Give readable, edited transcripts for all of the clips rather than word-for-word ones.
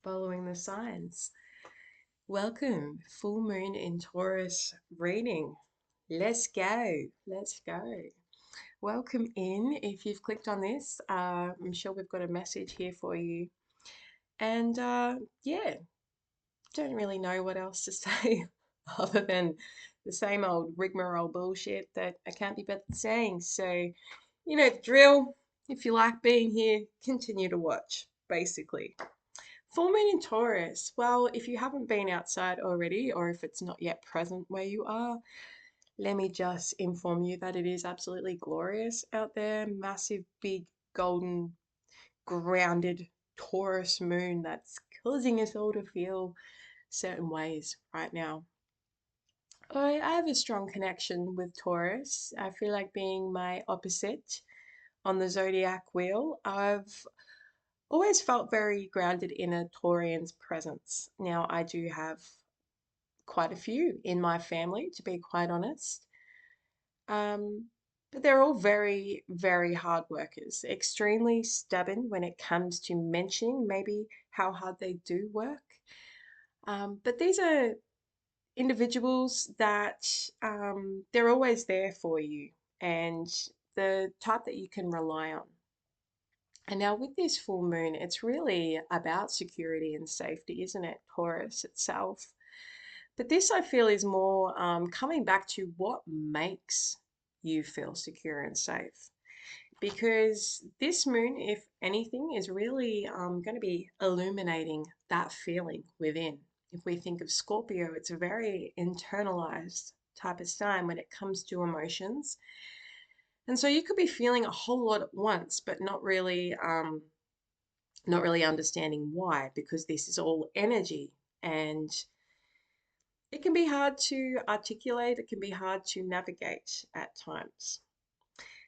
Following the signs. Welcome, full moon in Taurus reading. Let's go. Let's go. Welcome in. If you've clicked on this, I'm sure we've got a message here for you. And yeah, don't really know what else to say other than the same old rigmarole bullshit that I can't be better saying. So, you know the drill. If you like being here, continue to watch, basically. Full moon in Taurus. Well, if you haven't been outside already, or if it's not yet present where you are, let me just inform you that it is absolutely glorious out there. Massive, big, golden, grounded Taurus moon that's causing us all to feel certain ways right now. I have a strong connection with Taurus. I feel like being my opposite on the zodiac wheel. I've always felt very grounded in a Taurian's presence. Now, I do have quite a few in my family, to be quite honest. Um, but they're all very, very hard workers, extremely stubborn when it comes to mentioning maybe how hard they do work. But these are individuals that they're always there for you and the type that you can rely on. And now with this full moon, it's really about security and safety, isn't it? Taurus itself. But this I feel is more coming back to what makes you feel secure and safe. Because this moon, if anything, is really going to be illuminating that feeling within. If we think of Scorpio, it's a very internalized type of sign when it comes to emotions. And so you could be feeling a whole lot at once, but not really understanding why, because this is all energy and it can be hard to articulate, it can be hard to navigate at times.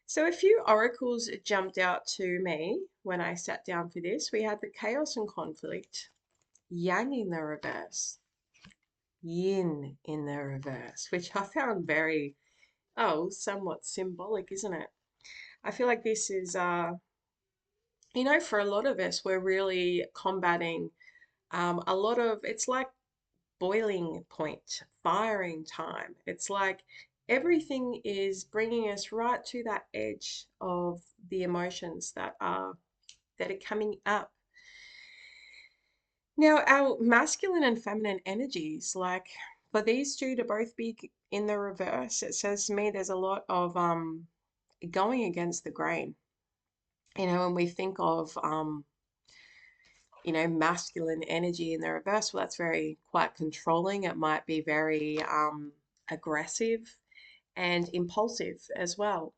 So a few oracles jumped out to me when I sat down for this. We had the chaos and conflict, yang in the reverse, yin in the reverse, which I found very, somewhat symbolic, isn't it? I feel like this is, for a lot of us, we're really combating a lot of, it's like boiling point, firing time. It's like everything is bringing us right to that edge of the emotions that are coming up. Now, our masculine and feminine energies, like for these two to both be in the reverse, it says to me there's a lot of going against the grain. When we think of masculine energy in the reverse, well, that's very quite controlling. It might be very aggressive and impulsive as well.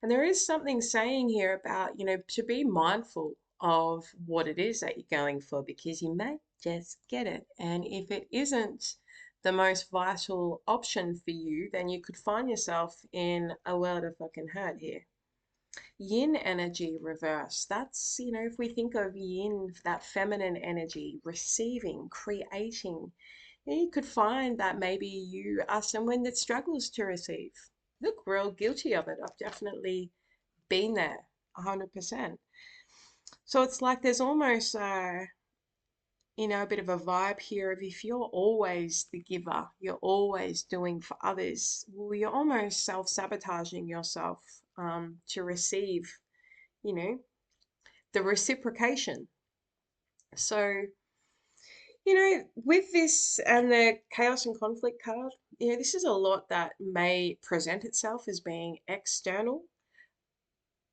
And there is something saying here about, to be mindful of what it is that you're going for because you may just get it. And if it isn't the most vital option for you, then you could find yourself in a world of fucking hurt here. Yin energy reverse. That's, if we think of yin, that feminine energy, receiving, creating, you could find that maybe you are someone that struggles to receive. Look, we're all guilty of it. I've definitely been there 100%. So it's like there's almost, a bit of a vibe here of if you're always the giver, you're always doing for others, well, you're almost self-sabotaging yourself to receive, you know, the reciprocation. So, with this and the chaos and conflict card, this is a lot that may present itself as being external,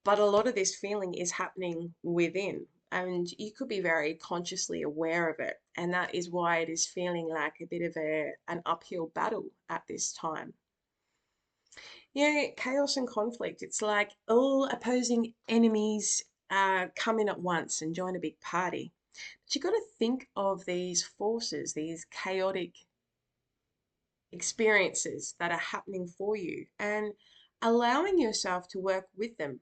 but a lot of this feeling is happening within. And you could be very consciously aware of it. And that is why it is feeling like a bit of an uphill battle at this time. Chaos and conflict, it's like all opposing enemies come in at once and join a big party. But you've got to think of these forces, these chaotic experiences that are happening for you and allowing yourself to work with them.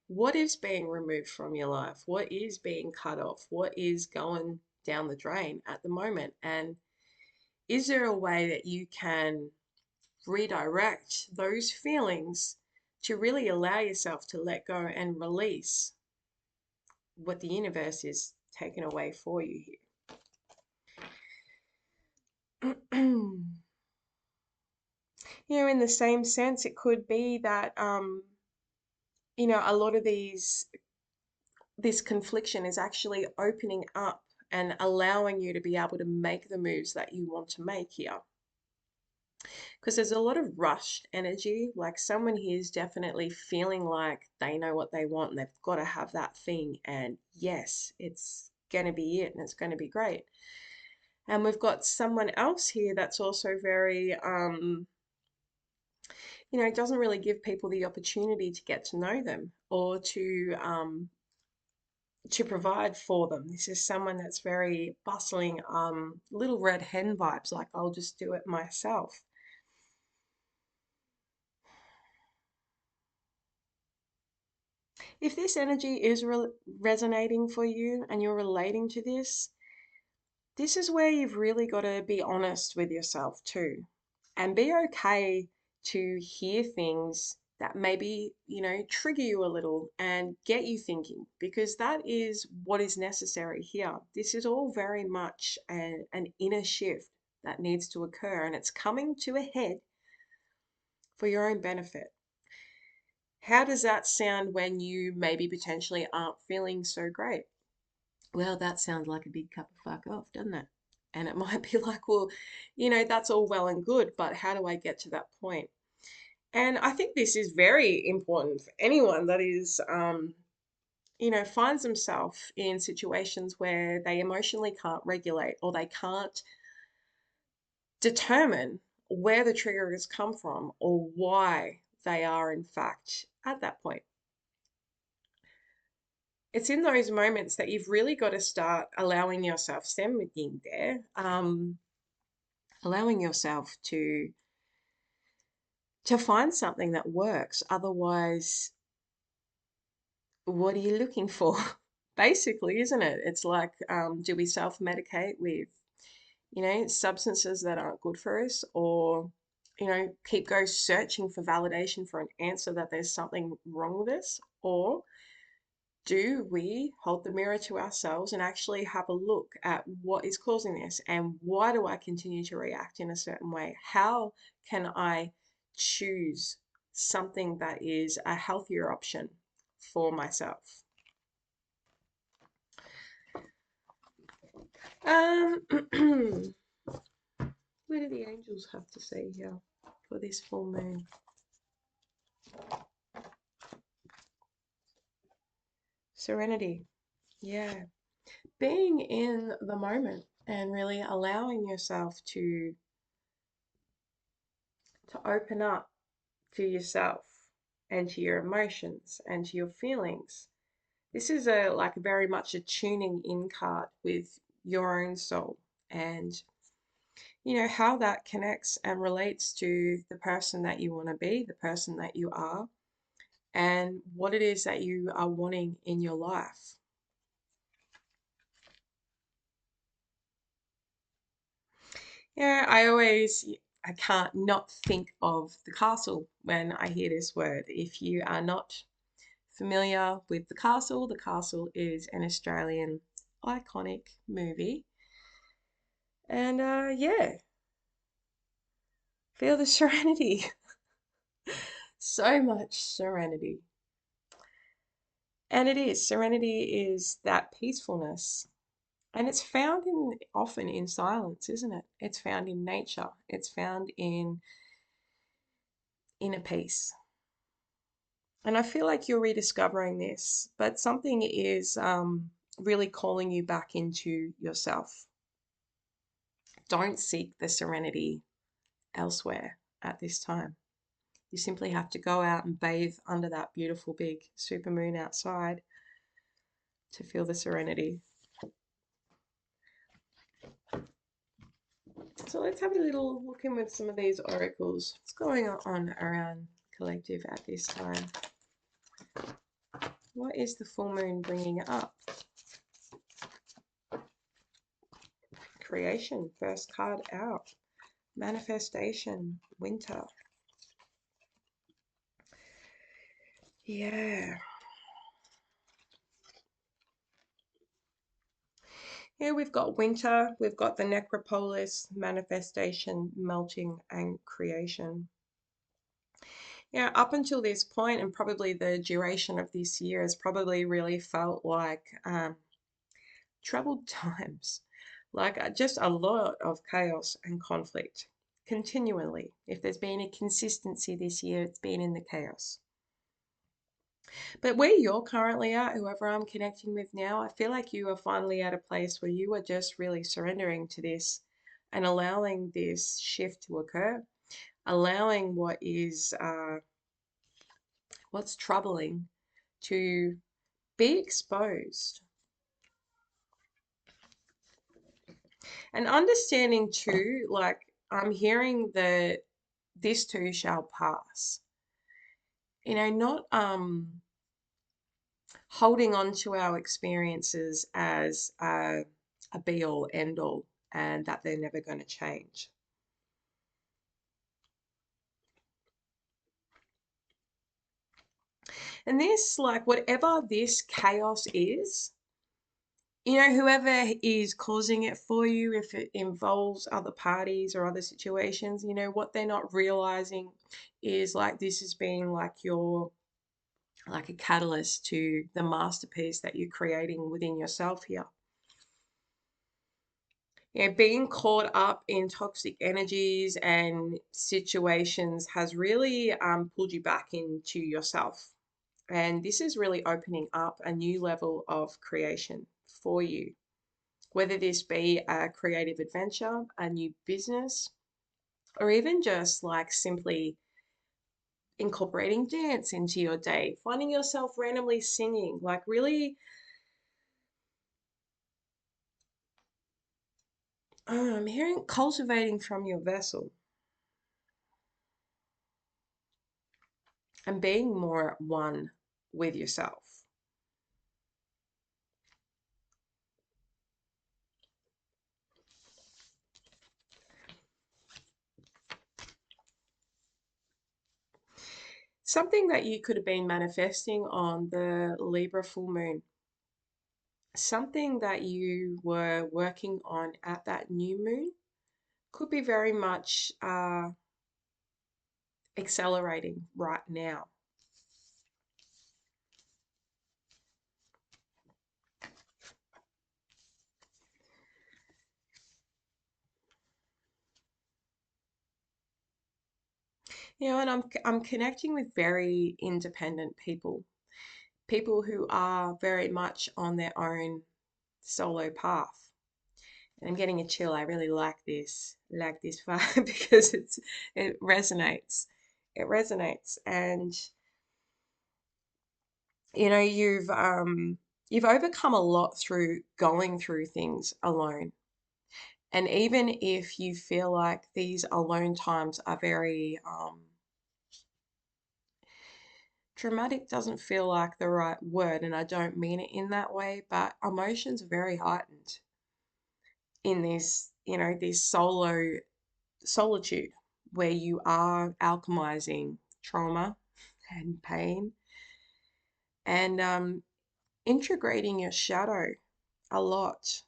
What is being removed from your life? What is being cut off? What is going down the drain at the moment? And is there a way that you can redirect those feelings to really allow yourself to let go and release what the universe is taking away for you here? You know, in the same sense, it could be that, you know, a lot of this confliction is actually opening up and allowing you to be able to make the moves that you want to make here. Because there's a lot of rushed energy. Like someone here is definitely feeling like they know what they want and they've got to have that thing. And yes, it's going to be it and it's going to be great. And we've got someone else here that's also very, you know, doesn't really give people the opportunity to get to know them or to provide for them. This is someone that's very bustling, little red hen vibes, like I'll just do it myself. If this energy is resonating for you and you're relating to this is where you've really got to be honest with yourself too, and be okay to hear things that maybe, you know, trigger you a little and get you thinking, because that is what is necessary here. This is all very much an inner shift that needs to occur, and it's coming to a head for your own benefit. How does that sound when you maybe potentially aren't feeling so great? Well, that sounds like a big cup of fuck off, doesn't it? And it might be like, well, you know, that's all well and good, but how do I get to that point? And I think this is very important for anyone that is, you know, finds themselves in situations where they emotionally can't regulate or they can't determine where the trigger has come from or why they are, in fact, at that point. It's in those moments that you've really got to start allowing yourself, stemming there, allowing yourself to find something that works. Otherwise, what are you looking for? Basically, isn't it? It's like, do we self-medicate with, you know, substances that aren't good for us, or, you know, keep go searching for validation for an answer that there's something wrong with us, or do we hold the mirror to ourselves and actually have a look at what is causing this and why do I continue to react in a certain way? How can I choose something that is a healthier option for myself? What do the angels have to say here for this full moon? Serenity. Yeah. Being in the moment and really allowing yourself to open up to yourself and to your emotions and to your feelings. This is a like very much a tuning in card with your own soul and, you know, how that connects and relates to the person that you want to be, the person that you are, and what it is that you are wanting in your life. Yeah, I can't not think of the castle when I hear this word. If you are not familiar with the castle is an Australian iconic movie. And yeah, feel the serenity. So much serenity. And it is, serenity is that peacefulness. And it's found in often in silence, isn't it? It's found in nature. It's found in inner peace. And I feel like you're rediscovering this, but something is really calling you back into yourself. Don't seek the serenity elsewhere at this time. You simply have to go out and bathe under that beautiful big supermoon outside to feel the serenity. So let's have a little look in with some of these oracles. What's going on around collective at this time? What is the full moon bringing up? Creation, first card out. Manifestation, winter. Yeah. Here we've got winter, we've got the necropolis, manifestation, melting, and creation. Up until this point, and probably the duration of this year, has probably really felt like troubled times, like just a lot of chaos and conflict continually. If there's been a consistency this year, it's been in the chaos. But where you're currently at, whoever I'm connecting with now, I feel like you are finally at a place where you are just really surrendering to this and allowing this shift to occur, allowing what's troubling to be exposed, and understanding too, like I'm hearing that this too shall pass. Not holding on to our experiences as a be all end all and that they're never going to change. And this, like, whatever this chaos is, whoever is causing it for you, if it involves other parties or other situations, what they're not realizing is like this has been like like a catalyst to the masterpiece that you're creating within yourself here. Being caught up in toxic energies and situations has really pulled you back into yourself. And this is really opening up a new level of creation for you, whether this be a creative adventure, a new business, or even just like simply incorporating dance into your day, finding yourself randomly singing, like really I'm hearing cultivating from your vessel and being more at one with yourself. Something that you could have been manifesting on the Libra full moon, something that you were working on at that new moon could be very much accelerating right now. And I'm connecting with very independent people, people who are very much on their own solo path. And I'm getting a chill. I really like this vibe because it resonates. It resonates, and you've overcome a lot through going through things alone. And even if you feel like these alone times are very dramatic, doesn't feel like the right word, and I don't mean it in that way, but emotions are very heightened in this solitude where you are alchemizing trauma and pain and integrating your shadow a lot.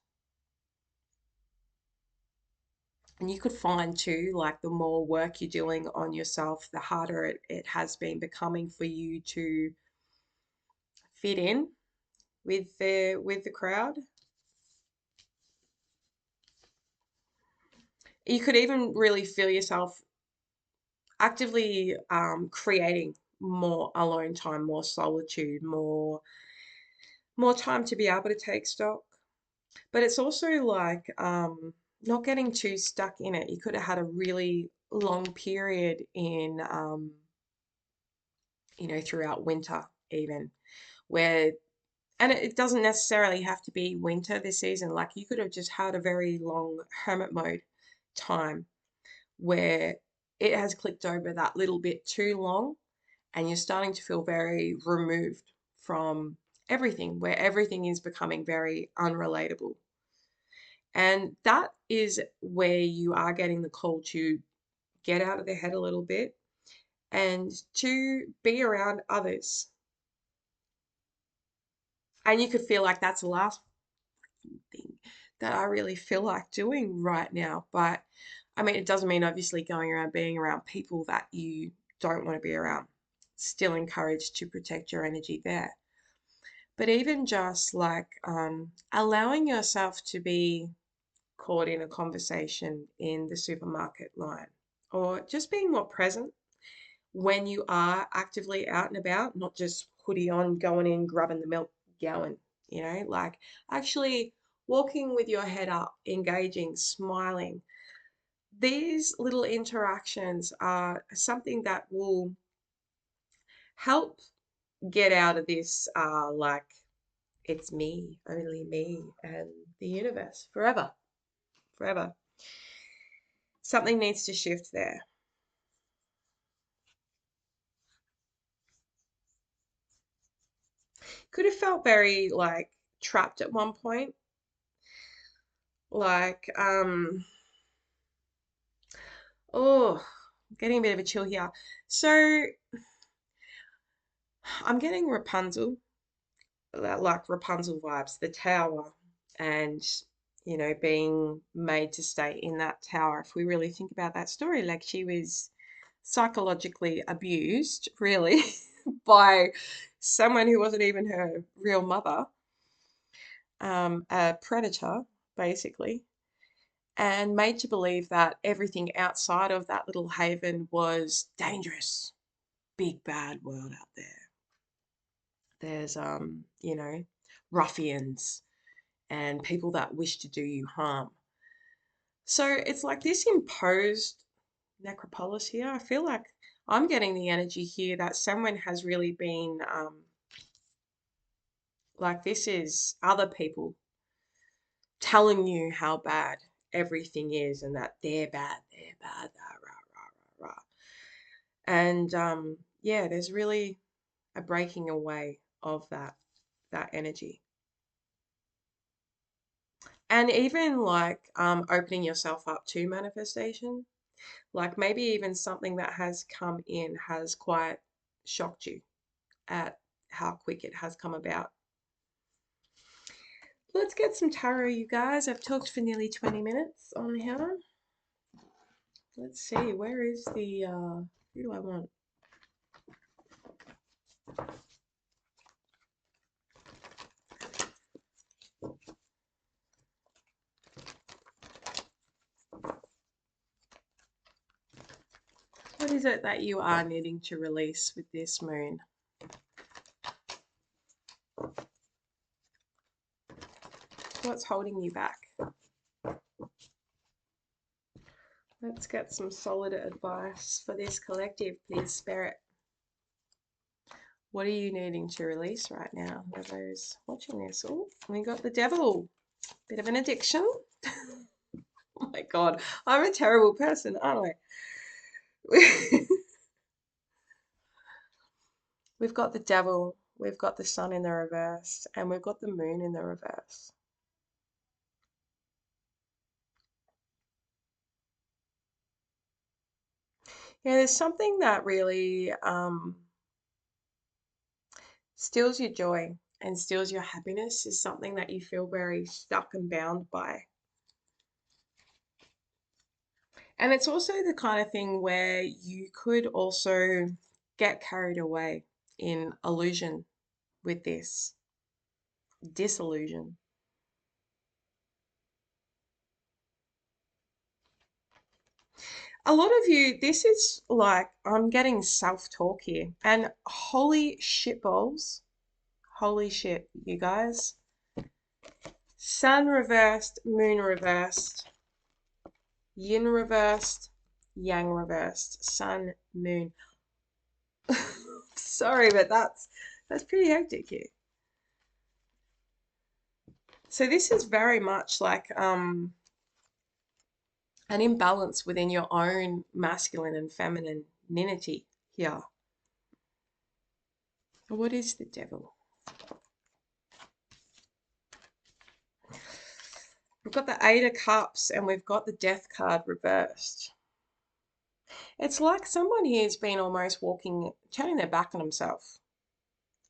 And you could find too, like the more work you're doing on yourself, the harder it has been becoming for you to fit in with the crowd. You could even really feel yourself actively creating more alone time, more solitude, more time to be able to take stock. But it's also like not getting too stuck in it. You could have had a really long period in throughout winter even where, and it doesn't necessarily have to be winter this season. Like you could have just had a very long hermit mode time where it has clicked over that little bit too long and you're starting to feel very removed from everything, where everything is becoming very unrelatable. And that is where you are getting the call to get out of the head a little bit and to be around others. And you could feel like that's the last thing that I really feel like doing right now. But I mean, it doesn't mean obviously going around being around people that you don't want to be around. still encouraged to protect your energy there. But even just like allowing yourself to be caught in a conversation in the supermarket line, or just being more present when you are actively out and about, not just hoodie on, going in, grabbing the milk, going, like actually walking with your head up, engaging, smiling. These little interactions are something that will help get out of this, like, it's me, only me, and the universe forever, forever. Something needs to shift there. Could have felt very like trapped at one point. Like, oh, getting a bit of a chill here. So I'm getting Rapunzel, like Rapunzel vibes, the tower, and being made to stay in that tower. If we really think about that story, like she was psychologically abused, really, by someone who wasn't even her real mother, a predator, basically, and made to believe that everything outside of that little haven was dangerous, big bad world out there. There's ruffians and people that wish to do you harm. So it's like this imposed necropolis here. I feel like I'm getting the energy here that someone has really been like, this is other people telling you how bad everything is and that they're bad, rah, rah, rah, rah. And yeah, there's really a breaking away of that energy. And even like opening yourself up to manifestation, like maybe even something that has come in has quite shocked you at how quick it has come about. Let's get some tarot, you guys. I've talked for nearly 20 minutes on here. Let's see, where is the, who do I want? What is it that you are needing to release with this moon? What's holding you back? Let's get some solid advice for this collective, please, Spirit. What are you needing to release right now? Whoever's watching this. Oh, we got the devil. Bit of an addiction. Oh my God, I'm a terrible person, aren't I? We've got the devil, we've got the sun in the reverse, and we've got the moon in the reverse. Yeah, there's something that really steals your joy and steals your happiness, is something that you feel very stuck and bound by. And it's also the kind of thing where you could also get carried away in illusion with this, disillusion. A lot of you, this is like, I'm getting self-talk here. And holy shit balls, holy shit, you guys. Sun reversed, moon reversed, yin reversed, yang reversed, sun, moon. Sorry, but that's pretty hectic here. So this is very much like an imbalance within your own masculine and femininity here. What is the devil? We've got the Eight of Cups and we've got the Death card reversed. It's like someone here has been almost turning their back on himself.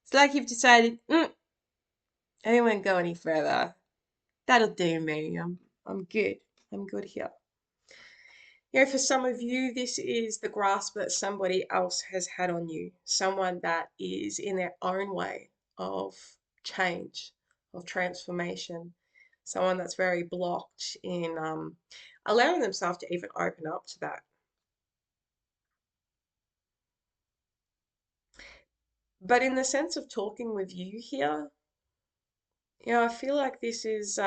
It's like you've decided, I don't want to go any further. That'll do me. I'm good. I'm good here. You know, for some of you, this is the grasp that somebody else has had on you, someone that is in their own way of change, of transformation, someone that's very blocked in allowing themselves to even open up to that. But in the sense of talking with you here, you know, I feel like this is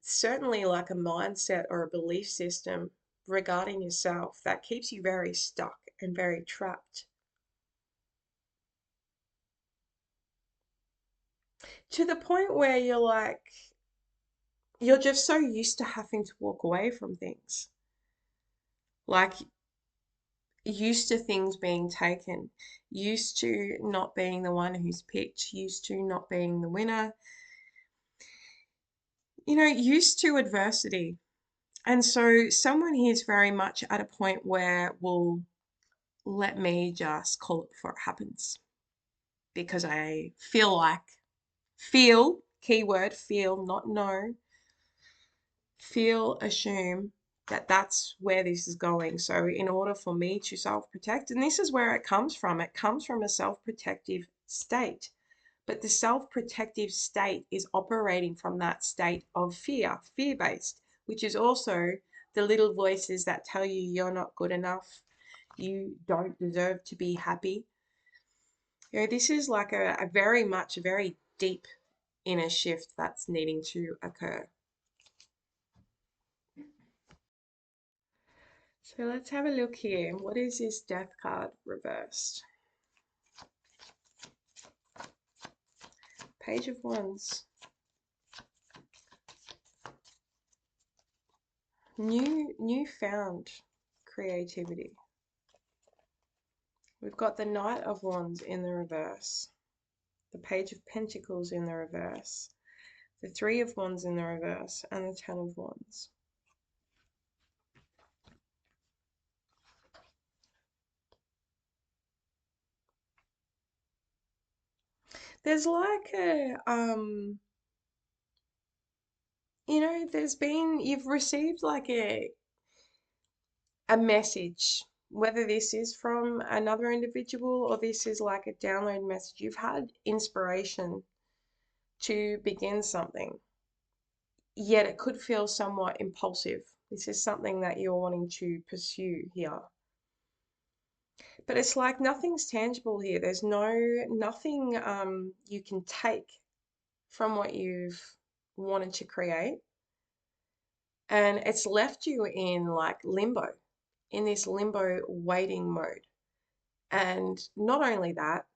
certainly like a mindset or a belief system regarding yourself that keeps you very stuck and very trapped. To the point where you're just so used to having to walk away from things. Like, used to things being taken, used to not being the one who's picked, used to not being the winner, you know, used to adversity. And so someone here is very much at a point where, well, let me just call it before it happens. Because I feel like, feel, keyword, feel, not know, feel, assume that that's where this is going. So in order for me to self-protect, and this is where it comes from a self-protective state. But the self-protective state is operating from that state of fear, fear-based, which is also the little voices that tell you you're not good enough, you don't deserve to be happy. You know, this is like a very much, a very deep inner shift that's needing to occur. So let's have a look here. What is this death card reversed? Page of Wands. Newfound creativity. We've got the Knight of Wands in the reverse, the Page of Pentacles in the reverse, the Three of Wands in the reverse, and the Ten of Wands. There's like a, you know, you've received like a message, whether this is from another individual or this is like a download message. You've had inspiration to begin something, yet it could feel somewhat impulsive. This is something that you're wanting to pursue here. But it's like nothing's tangible here. There's nothing you can take from what you've wanted to create. And it's left you in like limbo, in this limbo waiting mode. And not only that,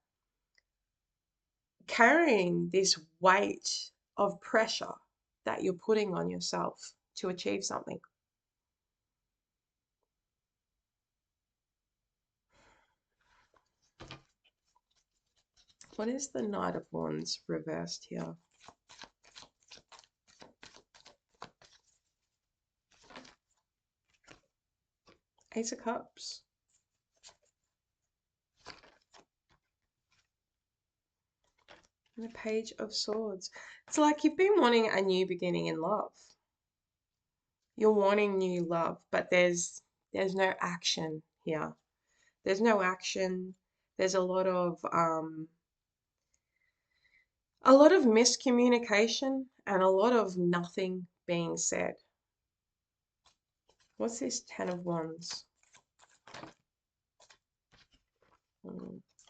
carrying this weight of pressure that you're putting on yourself to achieve something. What is the Knight of Wands reversed here? Ace of Cups. And the Page of Swords. It's like you've been wanting a new beginning in love. You're wanting new love, but there's no action here. There's no action. There's a lot of miscommunication and a lot of nothing being said. What's this Ten of Wands?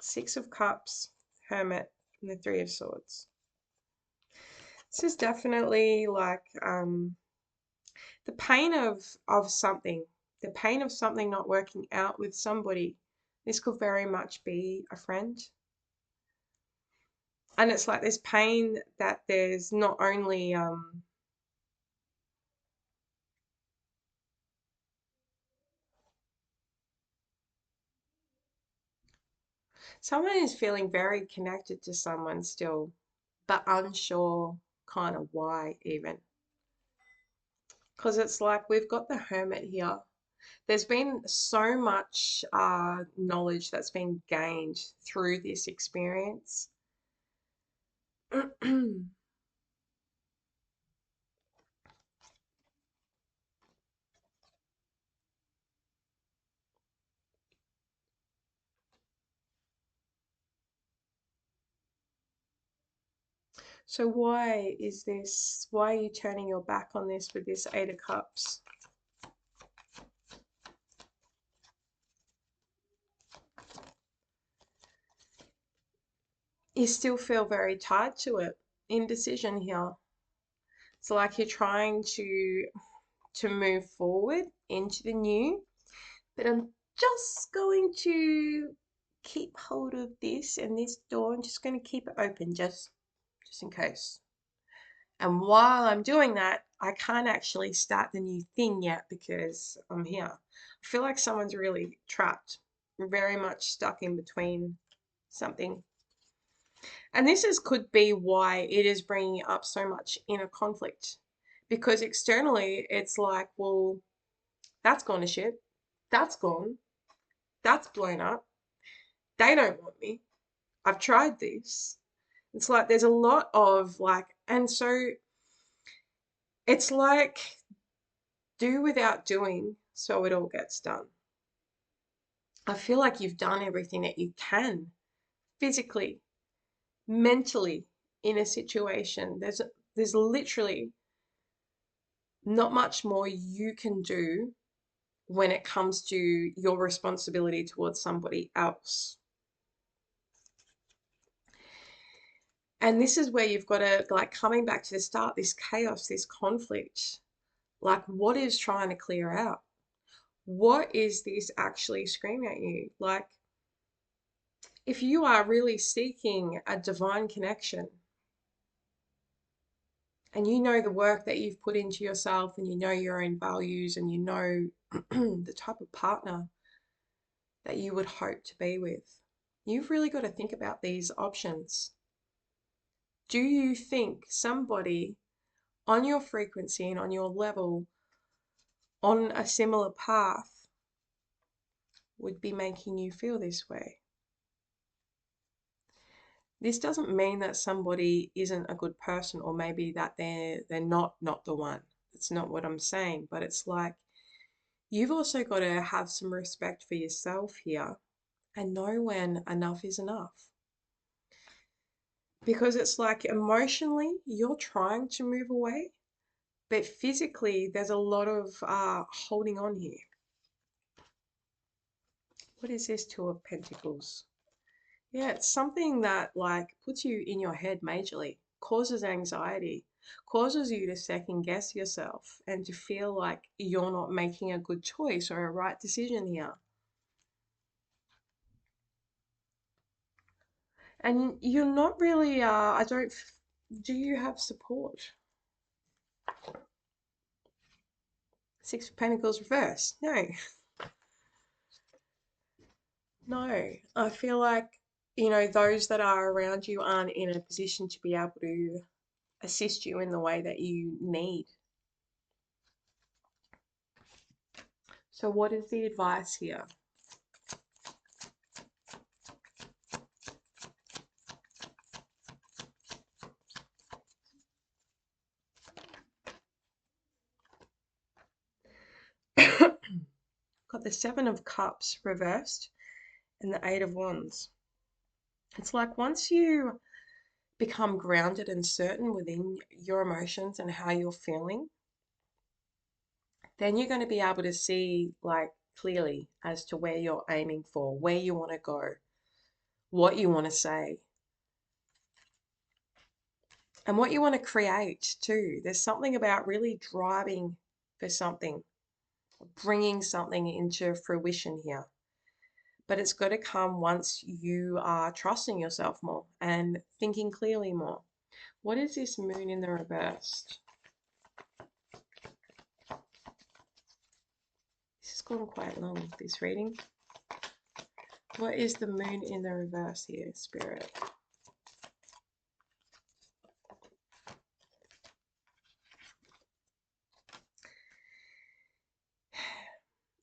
Six of Cups, Hermit, and the Three of Swords. This is definitely like the pain of something, the pain of something not working out with somebody. This could very much be a friend. And it's like this pain that there's not only someone is feeling very connected to someone still, but unsure kind of why even. Because it's like we've got the Hermit here. There's been so much knowledge that's been gained through this experience. So why is this? Why are you turning your back on this with this Eight of Cups? You still feel very tied to it. Indecision here. It's like you're trying to move forward into the new, but I'm just going to keep hold of this and this door. I'm just going to keep it open just in case. And while I'm doing that, I can't actually start the new thing yet because I'm here. I feel like someone's really trapped, very much stuck in between something. And could be why it is bringing up so much inner conflict. Because externally, it's like, well, that's gone to shit. That's gone. That's blown up. They don't want me. I've tried this. It's like there's a lot of like, and so it's like do without doing so it all gets done. I feel like you've done everything that you can physically, mentally in a situation. There's literally not much more you can do when it comes to your responsibility towards somebody else. And this is where you've got to, like, coming back to the start, this chaos, this conflict, like, what is trying to clear out? What is this actually screaming at you? Like, if you are really seeking a divine connection and you know the work that you've put into yourself and you know your own values and you know the type of partner that you would hope to be with, you've really got to think about these options. Do you think somebody on your frequency and on your level, on a similar path, would be making you feel this way? This doesn't mean that somebody isn't a good person or maybe that they're not the one. That's not what I'm saying, but it's like you've also got to have some respect for yourself here and know when enough is enough. Because it's like emotionally you're trying to move away, but physically there's a lot of holding on here. What is this Two of Pentacles? Yeah, it's something that like puts you in your head majorly, causes anxiety, causes you to second guess yourself and to feel like you're not making a good choice or a right decision here. And you're not really, do you have support? Six of Pentacles reverse. No, no. I feel like, those that are around you aren't in a position to be able to assist you in the way that you need. So what is the advice here? Got the Seven of Cups reversed and the Eight of Wands. It's like once you become grounded and certain within your emotions and how you're feeling, then you're going to be able to see like clearly as to where you're aiming for, where you want to go, what you want to say, and what you want to create too. There's something about really driving for something, bringing something into fruition here. But it's got to come once you are trusting yourself more and thinking clearly more. What is this Moon in the reverse? This has gone quite long, this reading. What is the Moon in the reverse here, Spirit?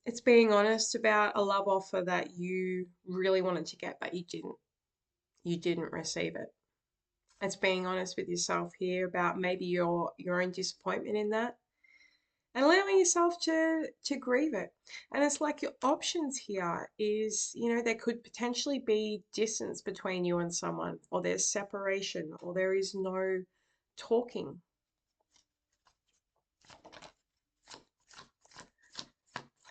It's being honest about a love offer that you really wanted to get, but you didn't. You didn't receive it. It's being honest with yourself here about maybe your own disappointment in that and allowing yourself to grieve it. And it's like your options here is, there could potentially be distance between you and someone, or there's separation, or there is no talking.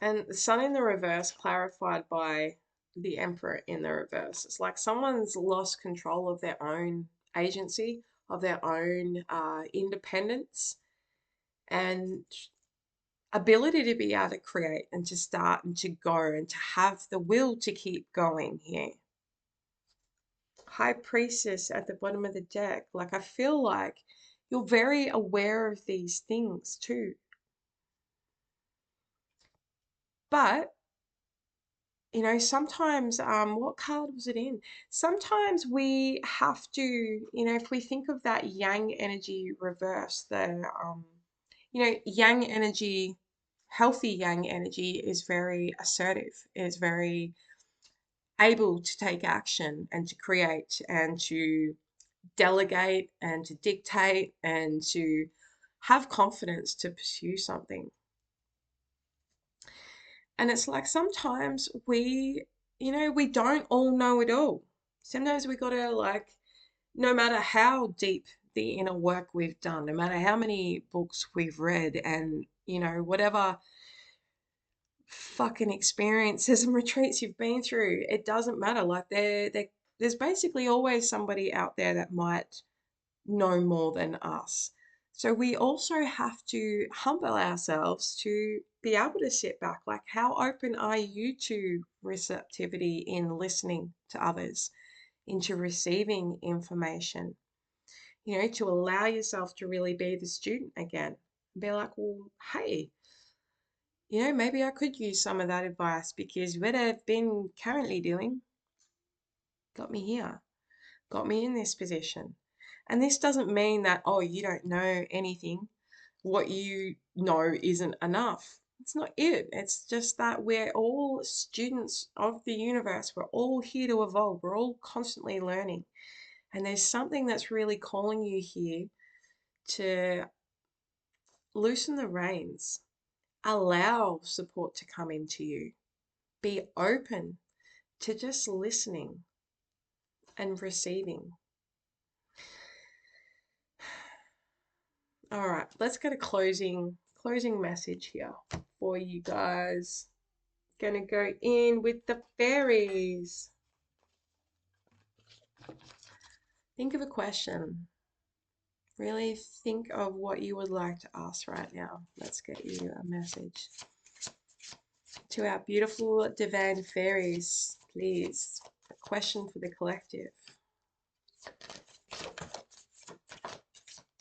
And the sun in the reverse clarified by the emperor in the reverse. It's like someone's lost control of their own agency, of their own independence and ability to be able to create and to start and to go and to have the will to keep going here. High Priestess at the bottom of the deck. Like, I feel like you're very aware of these things too. But, you know, sometimes, what card was it in? Sometimes we have to, you know, if we think of that yang energy reverse, you know, yang energy, healthy yang energy is very assertive, is very able to take action and to create and to delegate and to dictate and to have confidence to pursue something. And it's like sometimes we, you know, we don't all know it all. Sometimes we gotta like, no matter how deep the inner work we've done, no matter how many books we've read and, you know, whatever fucking experiences and retreats you've been through, it doesn't matter. Like there's basically always somebody out there that might know more than us. So we also have to humble ourselves to be able to sit back. Like, how open are you to receptivity in listening to others, into receiving information? You know, to allow yourself to really be the student again. Be like, well, hey, you know, maybe I could use some of that advice because what I've been currently doing got me here, got me in this position. And this doesn't mean that, oh, you don't know anything. What you know isn't enough. It's not it. It's just that we're all students of the universe. We're all here to evolve. We're all constantly learning. And there's something that's really calling you here to loosen the reins, allow support to come into you, be open to just listening and receiving. All right, let's get a closing message here for you guys. Gonna go in with the fairies. Think of a question. Really think of what you would like to ask right now. Let's get you a message. To our beautiful divine fairies, please. A question for the collective.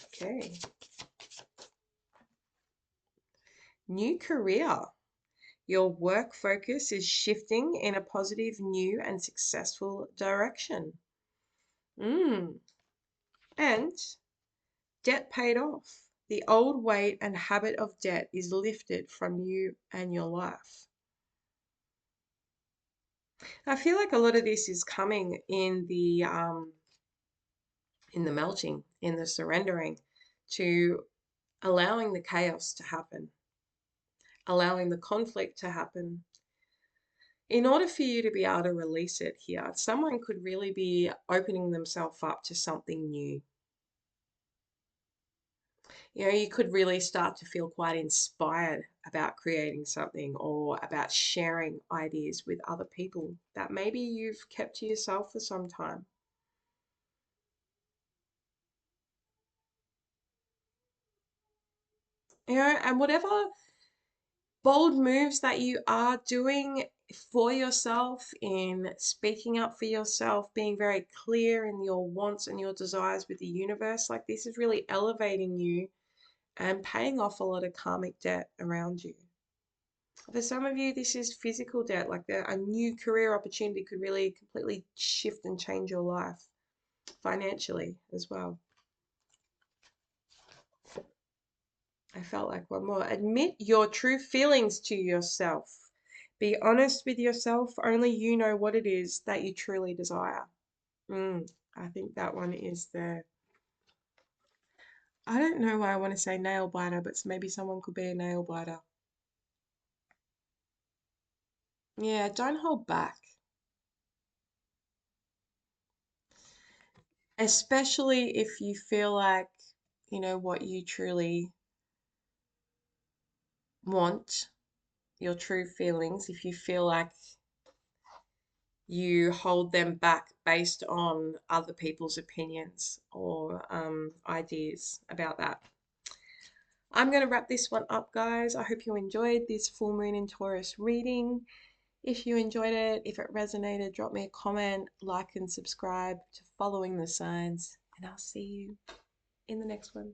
Okay. New career. Your work focus is shifting in a positive, new, and successful direction. And debt paid off. The old weight and habit of debt is lifted from you and your life. I feel like a lot of this is coming in the melting, in the surrendering, to allowing the chaos to happen, allowing the conflict to happen. In order for you to be able to release it here, someone could really be opening themselves up to something new. You know, you could really start to feel quite inspired about creating something or about sharing ideas with other people that maybe you've kept to yourself for some time. You know, and whatever bold moves that you are doing for yourself in speaking up for yourself, being very clear in your wants and your desires with the universe, like this is really elevating you and paying off a lot of karmic debt around you. For some of you, this is physical debt, like a new career opportunity could really completely shift and change your life financially as well. I felt like one more. Admit your true feelings to yourself. Be honest with yourself. Only you know what it is that you truly desire. I think that one is the, I don't know why I want to say nail biter, but maybe someone could be a nail biter. Yeah, don't hold back. Especially if you feel like you know, what you truly want, your true feelings, if you feel like you hold them back based on other people's opinions or ideas about that. I'm going to wrap this one up, guys. I hope you enjoyed this full moon in Taurus reading. If you enjoyed it, if it resonated, drop me a comment, like and subscribe to Following the Signs, and I'll see you in the next one.